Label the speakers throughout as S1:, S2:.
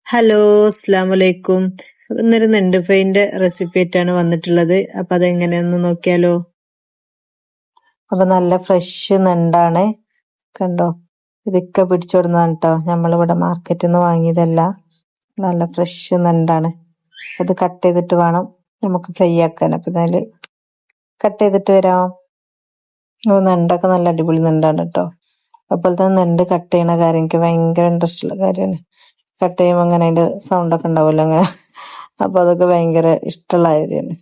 S1: Hello, അസ്സലാമു അലൈക്കും. ഇന്നൊരു നെണ്ട് ഫ്രൈന്റെ റെസിപ്പി ആയിട്ടാണ് വന്നിട്ടുള്ളത്. അപ്പൊ അതെങ്ങനെയാന്ന് നോക്കിയാലോ. അപ്പൊ നല്ല ഫ്രഷ് നെണ്ടാണ്, കണ്ടോ. ഇതൊക്കെ പിടിച്ചോടുന്നതാണ് കേട്ടോ. നമ്മളിവിടെ മാർക്കറ്റിൽ നിന്ന് വാങ്ങിയതല്ല, നല്ല ഫ്രഷ് നെണ്ടാണ്. അത് കട്ട് ചെയ്തിട്ട് വേണം നമുക്ക് ഫ്രൈ ആക്കാൻ. അപ്പൊ ഇതില് കട്ട് ചെയ്തിട്ട് വരാം. നെണ്ടൊക്കെ നല്ല അടിപൊളി നെണ്ടാണ് കേട്ടോ. അതുപോലെ തന്നെ നെണ്ട് കട്ട് ചെയ്യണ കാര്യം എനിക്ക് ഭയങ്കര ഇൻട്രസ്റ്റ് ഉള്ള കാര്യമാണ്. കട്ട് ചെയ്യുമ്പോൾ അങ്ങനെ അതിന്റെ സൗണ്ട് ഒക്കെ ഉണ്ടാവുമല്ലോ അങ്ങനെ. അപ്പൊ അതൊക്കെ ഭയങ്കര ഇഷ്ടമുള്ള കാര്യമാണ്.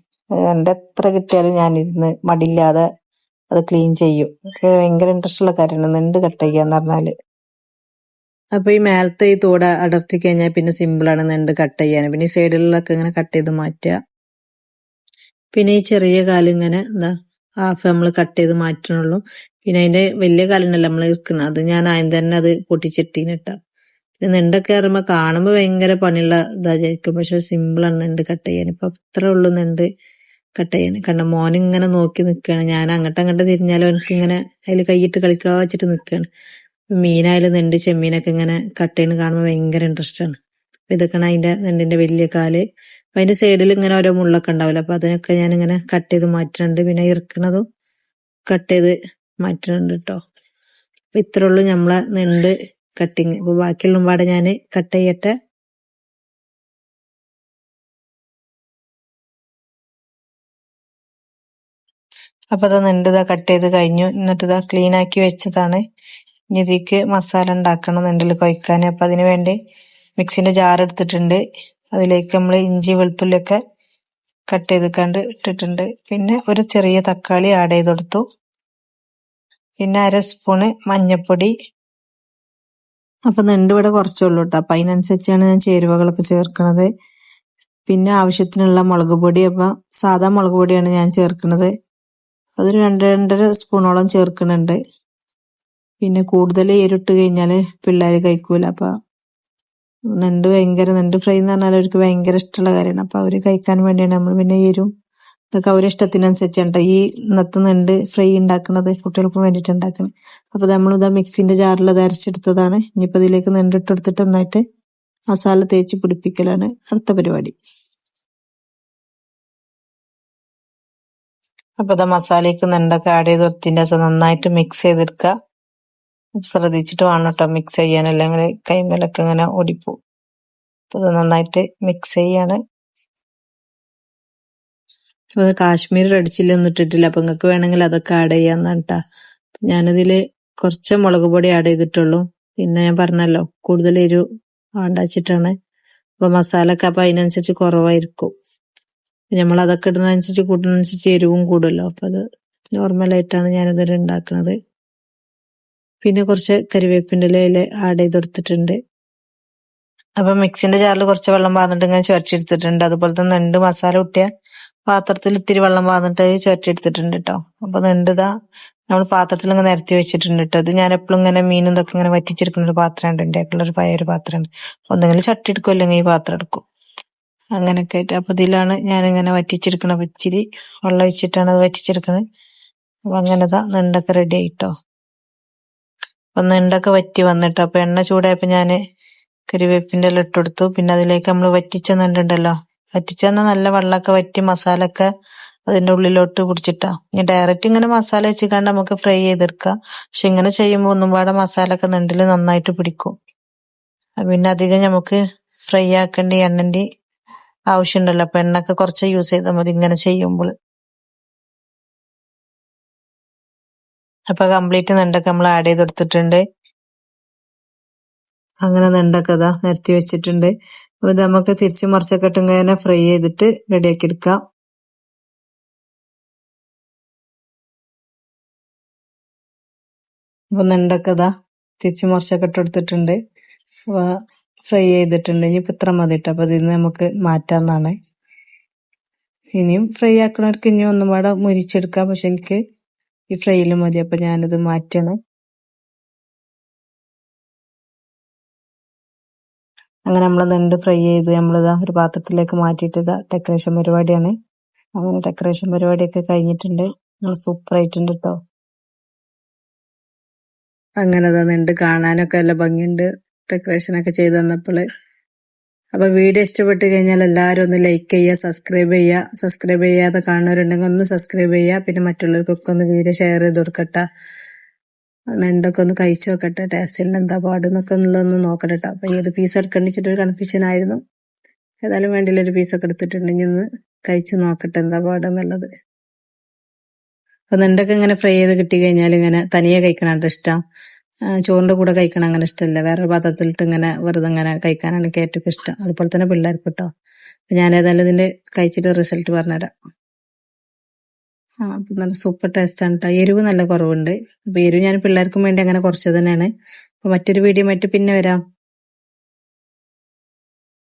S1: എന്റെ എത്ര കിട്ടിയാലും ഞാനിരുന്ന് മടിയില്ലാതെ അത് ക്ലീൻ ചെയ്യും. എനിക്ക് ഭയങ്കര ഇൻട്രസ്റ്റ് ഉള്ള കാര്യമാണ് നെണ്ട് കട്ട് ചെയ്യാന്ന് പറഞ്ഞാല്. അപ്പൊ ഈ മേലത്തെ ഈ തോട് അടർത്തി കഴിഞ്ഞാൽ പിന്നെ സിമ്പിൾ ആണ് നെണ്ട് കട്ട് ചെയ്യാൻ. പിന്നെ ഈ സൈഡിലൊക്കെ ഇങ്ങനെ കട്ട് ചെയ്ത് മാറ്റുക. പിന്നെ ഈ ചെറിയ കാല് ഇങ്ങനെ എന്താ ഹാഫ് നമ്മൾ കട്ട് ചെയ്ത് മാറ്റണുള്ളൂ. പിന്നെ അതിന്റെ വലിയ കാലുണ്ടല്ലോ നമ്മൾ ഇരിക്കുന്നത്, അത് ഞാൻ ആദ്യം തന്നെ അത് പൊട്ടിച്ചിട്ടീനിട്ട. നെണ്ടൊക്കെ പറയുമ്പോ കാണുമ്പോ ഭയങ്കര പണിയുള്ള ഇതാ വിചാരിക്കും, പക്ഷെ സിമ്പിളാണ് നെണ്ട് കട്ട് ചെയ്യാൻ. ഇപ്പൊ അത്രേ ഉള്ളൂ നെണ്ട് കട്ട് ചെയ്യാൻ. കണ്ട മോനിങ്ങനെ നോക്കി നിൽക്കുകയാണ്. ഞാൻ അങ്ങോട്ട് തിരിഞ്ഞാലും എനിക്ക് ഇങ്ങനെ അതിൽ കൈയിട്ട് കളിക്കാ വെച്ചിട്ട് നിൽക്കുകയാണ്. മീനായാലും നെണ്ട് ചെമ്മീനൊക്കെ ഇങ്ങനെ കട്ട് ചെയ്യുന്ന കാണുമ്പോൾ ഭയങ്കര ഇൻട്രസ്റ്റ് ആണ്. ഇതൊക്കെയാണ് അതിന്റെ നെണ്ടിന്റെ വലിയ കാല്. അപ്പൊ അതിന്റെ സൈഡിൽ ഇങ്ങനെ ഓരോ മുള്ളൊക്കെ ഉണ്ടാവില്ല, അപ്പൊ അതിനൊക്കെ ഞാൻ ഇങ്ങനെ കട്ട് ചെയ്ത് മാറ്റുന്നുണ്ട്. പിന്നെ ഇറക്കണതും കട്ട് ചെയ്ത് മാറ്റുന്നുണ്ട് കേട്ടോ. അപ്പൊ ഇത്രേ ഉള്ളൂ നമ്മളെ നെണ്ട് കട്ടിങ്. അപ്പൊ ബാക്കിയുള്ള പാടെ ഞാൻ കട്ട് ചെയ്യട്ടെ. അപ്പൊ അത് നെണ്ട് ഇതാ കട്ട് ചെയ്ത് കഴിഞ്ഞു. എന്നിട്ട് ഇതാ ക്ലീൻ ആക്കി വെച്ചതാണ്. ഇനി ഇതിക്ക് മസാല ഉണ്ടാക്കണം നെണ്ടിൽ കുഴക്കാൻ. അപ്പൊ അതിന് വേണ്ടി മിക്സിന്റെ ജാർ എടുത്തിട്ടുണ്ട്. അതിലേക്ക് നമ്മൾ ഇഞ്ചി വെളുത്തുള്ളിയൊക്കെ കട്ട് ചെയ്ത് കണ്ട് ഇട്ടിട്ടുണ്ട്. പിന്നെ ഒരു ചെറിയ തക്കാളി ആഡ് ചെയ്ത് കൊടുത്തു. പിന്നെ 1/2 സ്പൂണ് മഞ്ഞപ്പൊടി. അപ്പൊ നെണ്ട് ഇവിടെ കുറച്ചുള്ളൂ കേട്ടോ. അപ്പൊ അതിനനുസരിച്ചാണ് ഞാൻ ചേരുവകളൊക്കെ ചേർക്കുന്നത്. പിന്നെ ആവശ്യത്തിനുള്ള മുളക് പൊടി. അപ്പൊ സാധാ മുളക് പൊടിയാണ് ഞാൻ ചേർക്കുന്നത്. അതൊരു 2-2.5 സ്പൂണോളം ചേർക്കുന്നുണ്ട്. പിന്നെ കൂടുതൽ എരിട്ട് കഴിഞ്ഞാല് പിള്ളേര് കഴിക്കൂല. അപ്പൊ നെണ്ട് ഫ്രൈ എന്ന് പറഞ്ഞാൽ അവർക്ക് ഭയങ്കര ഇഷ്ടമുള്ള കാര്യമാണ്. അപ്പൊ അവര് കഴിക്കാൻ വേണ്ടിയാണ് നമ്മൾ പിന്നെ എരും ഇതൊക്കെ അവരുടെ ഇഷ്ടത്തിനനുസരിച്ചാണ് ഈ ഇന്നത്തെ നെണ്ട് ഫ്രൈ ഉണ്ടാക്കുന്നത്, കുട്ടികൾക്ക് വേണ്ടിയിട്ട് ഉണ്ടാക്കുന്നത്. അപ്പൊ നമ്മളിതാ മിക്സിന്റെ ജാറിൽ അത് അരച്ചെടുത്തതാണ്. ഇനിയിപ്പോ ഇതിലേക്ക് നെണ്ട് ഇട്ടെടുത്തിട്ട് നന്നായിട്ട് മസാല തേച്ച് പിടിപ്പിക്കലാണ് അടുത്ത പരിപാടി. അപ്പൊ ഇതാ മസാലയ്ക്ക് നെണ്ടൊക്കെ ആഡ് ചെയ്ത് കൊടുത്തതിന്റെ ശേഷം നന്നായിട്ട് മിക്സ് ചെയ്തെടുക്കുക. ശ്രദ്ധിച്ചിട്ട് വേണം കേട്ടോ മിക്സ് ചെയ്യാൻ, അല്ലെങ്കിൽ കൈമേലൊക്കെ ഇങ്ങനെ ഓടിപ്പോവും. അപ്പൊ ഇത് നന്നായിട്ട് മിക്സ് ചെയ്യാണ്. അപ്പൊ കാശ്മീർ റെഡ് ചില്ലി ഒന്നും ഇട്ടിട്ടില്ല. അപ്പൊ നിങ്ങൾക്ക് വേണമെങ്കിൽ അതൊക്കെ ആഡ് ചെയ്യാന്നാണ് കേട്ടാ. ഞാനതില് കുറച്ച് മുളക് പൊടി ആഡ് ചെയ്തിട്ടുള്ളൂ. പിന്നെ ഞാൻ പറഞ്ഞല്ലോ കൂടുതൽ എരിവ് വേണ്ടാച്ചിട്ടാണ്. അപ്പൊ മസാല ഒക്കെ അപ്പൊ അതിനനുസരിച്ച് കുറവായിരിക്കും. നമ്മൾ അതൊക്കെ ഇടുന്നതനുസരിച്ച് കൂട്ടുന്നതനുസരിച്ച് എരിവും കൂടുമല്ലോ. അപ്പൊ അത് നോർമലായിട്ടാണ് ഞാനിതിൽ ഉണ്ടാക്കുന്നത്. പിന്നെ കുറച്ച് കരിവേപ്പിന്റെ ഇല ആഡ് ചെയ്ത് കൊടുത്തിട്ടുണ്ട്. അപ്പൊ മിക്സിന്റെ ജാറിൽ കുറച്ച് വെള്ളം പാർന്നിട്ട് ഇങ്ങനെ ചുരച്ചെടുത്തിട്ടുണ്ട്. അതുപോലെ തന്നെ നെണ്ട് മസാല കൂട്ടിയ പാത്രത്തിൽ ഇത്തിരി വെള്ളം പാർന്നിട്ട് ചുരച്ചെടുത്തിട്ടുണ്ട് കേട്ടോ. അപ്പൊ നെണ്ട് ഇതാ നമ്മൾ പാത്രത്തിൽ ഇങ്ങനെ നിരത്തി വെച്ചിട്ടുണ്ട് കേട്ടോ. ഇത് ഞാൻ എപ്പോഴും ഇങ്ങനെ മീനും ഇതൊക്കെ ഇങ്ങനെ വറ്റിച്ചെടുക്കുന്ന ഒരു പാത്രമുണ്ട്. എൻ്റെ ഒരു പഴയ ഒരു പാത്രമുണ്ട്. ഒന്നെങ്കിലും ചട്ടി എടുക്കും, അല്ലെങ്കിൽ ഈ പാത്രം എടുക്കും. അങ്ങനെയൊക്കെ ആയിട്ട് അപ്പൊ ഇതിലാണ് ഞാനിങ്ങനെ വറ്റിച്ചെടുക്കണത്. ഇച്ചിരി വെള്ളം ഒഴിച്ചിട്ടാണ് അത് വറ്റിച്ചെടുക്കുന്നത്. അപ്പൊ അങ്ങനെതാ നെണ്ടൊക്കെ റെഡി ആയിട്ടോ. അപ്പൊ നെണ്ടൊക്കെ വറ്റി വന്നിട്ടോ. അപ്പൊ എണ്ണ ചൂടായപ്പോ ഞാന് കരിവേപ്പിന്റെ ഇല ഇട്ടുകൊടുത്തു. പിന്നെ അതിലേക്ക് നമ്മൾ വറ്റിച്ച നെണ്ടുണ്ടല്ലോ, വറ്റിച്ച നല്ല വെള്ളമൊക്കെ വറ്റി മസാല ഒക്കെ അതിന്റെ ഉള്ളിലോട്ട് പിടിച്ചിട്ടാ. ഇനി ഡയറക്റ്റ് ഇങ്ങനെ മസാല വെച്ചിക്കാണ്ട് നമുക്ക് ഫ്രൈ ചെയ്തെടുക്കാം. പക്ഷെ ഇങ്ങനെ ചെയ്യുമ്പോൾ ഒന്നും പാടെ മസാല ഒക്കെ നെണ്ടില് നന്നായിട്ട് പിടിക്കും. പിന്നെ അധികം നമുക്ക് ഫ്രൈ ആക്കേണ്ട എണ്ണന്റെ ആവശ്യമുണ്ടല്ലോ. അപ്പൊ എണ്ണൊക്കെ കുറച്ച് യൂസ് ചെയ്താൽ മതി ഇങ്ങനെ ചെയ്യുമ്പോൾ. അപ്പൊ കംപ്ലീറ്റ് നെണ്ടൊക്കെ നമ്മൾ ആഡ് ചെയ്ത് കൊടുത്തിട്ടുണ്ട്. അങ്ങനെ നെണ്ടൊക്കെ ഇതാ നിരത്തി വെച്ചിട്ടുണ്ട്. അപ്പൊ ഇത് നമുക്ക് തിരിച്ചു മറിച്ചൊക്കെ ഇട്ട് ഇങ്ങനെ ഫ്രൈ ചെയ്തിട്ട് റെഡിയാക്കി എടുക്കാം. അപ്പൊ നെണ്ടൊക്കെ ഇതാ തിരിച്ചു മറിച്ചൊക്കെ ഇട്ടെടുത്തിട്ടുണ്ട്. അപ്പൊ ഫ്രൈ ചെയ്തിട്ടുണ്ട്. ഇനിയിപ്പോ ഇത്ര മതി കേട്ടോ. അപ്പൊ ഇതിന്ന് നമുക്ക് മാറ്റാവുന്നതാണ്. ഇനിയും ഫ്രൈ ആക്കണവർക്ക് ഇനിയും ഒന്നും പാടെ മുരിച്ചെടുക്കാം. പക്ഷെ എനിക്ക് ഈ ഫ്രൈയില് മതി. അപ്പൊ ഞാനിത് മാറ്റണം. അങ്ങനെ നമ്മൾ നെണ്ട് ഫ്രൈ ചെയ്ത് നമ്മളിതാ ഒരു പാത്രത്തിലേക്ക് മാറ്റിയിട്ട് ഇതാ ഡെക്കറേഷൻ പരിപാടിയാണ്. അങ്ങനെ ഡെക്കറേഷൻ പരിപാടിയൊക്കെ കഴിഞ്ഞിട്ടുണ്ട്. സൂപ്പർ ആയിട്ടുണ്ട് കേട്ടോ. അങ്ങനെ നെണ്ട് കാണാനൊക്കെ നല്ല ഭംഗിയുണ്ട് ഡെക്കറേഷൻ ഒക്കെ ചെയ്ത് തന്നപ്പോള്. അപ്പൊ വീഡിയോ ഇഷ്ടപ്പെട്ട് കഴിഞ്ഞാൽ എല്ലാവരും ഒന്ന് ലൈക്ക് ചെയ്യുക, സബ്സ്ക്രൈബ് ചെയ്യാതെ കാണുന്നവരുണ്ടെങ്കിൽ ഒന്ന് സബ്സ്ക്രൈബ് ചെയ്യുക. പിന്നെ മറ്റുള്ളവർക്കൊക്കെ ഒന്ന് വീഡിയോ ഷെയർ ചെയ്ത് കൊടുക്കട്ടെ. നെണ്ടൊക്കെ ഒന്ന് കഴിച്ചു നോക്കട്ടെ, ടേസ്റ്റിന് എന്താ പാടുന്നൊക്കെ എന്നുള്ളതൊന്ന് നോക്കട്ടെ ട്ടോ. അപ്പൊ ഏത് പീസ് എടുക്കണ്ടിച്ചിട്ടൊരു കൺഫ്യൂഷൻ ആയിരുന്നു. ഏതായാലും വേണ്ടിയില്ല, ഒരു പീസൊക്കെ എടുത്തിട്ടുണ്ടെങ്കിൽ ഒന്ന് കഴിച്ചു നോക്കട്ടെ എന്താ പാടെന്നുള്ളത്. അപ്പൊ നെണ്ടൊക്കെ ഇങ്ങനെ ഫ്രൈ ചെയ്ത് കിട്ടി കഴിഞ്ഞാൽ ഇങ്ങനെ തനിയെ കഴിക്കണാണ് ഇഷ്ടം. ചോറിന്റെ കൂടെ കഴിക്കണം അങ്ങനെ ഇഷ്ടമല്ല. വേറെ പാത്രത്തിലിട്ട് ഇങ്ങനെ വെറുതെ ഇങ്ങനെ കഴിക്കാനാണ് എനിക്ക് ഏറ്റവും ഇഷ്ടം. അതുപോലെ തന്നെ പിള്ളേർക്ക് കേട്ടോ. അപ്പൊ ഞാൻ ഏതായാലും ഇതിന്റെ കഴിച്ചിട്ട് റിസൾട്ട് പറഞ്ഞുതരാം. അപ്പൊ നല്ല സൂപ്പർ ടേസ്റ്റ് ആണ് കേട്ടോ. എരിവ് നല്ല കുറവുണ്ട്. അപ്പൊ എരിവ് ഞാൻ പിള്ളേർക്കും വേണ്ടി അങ്ങനെ കുറച്ച് തന്നെയാണ്. അപ്പൊ മറ്റൊരു വീഡിയോ ആയിട്ട് പിന്നെ വരാം.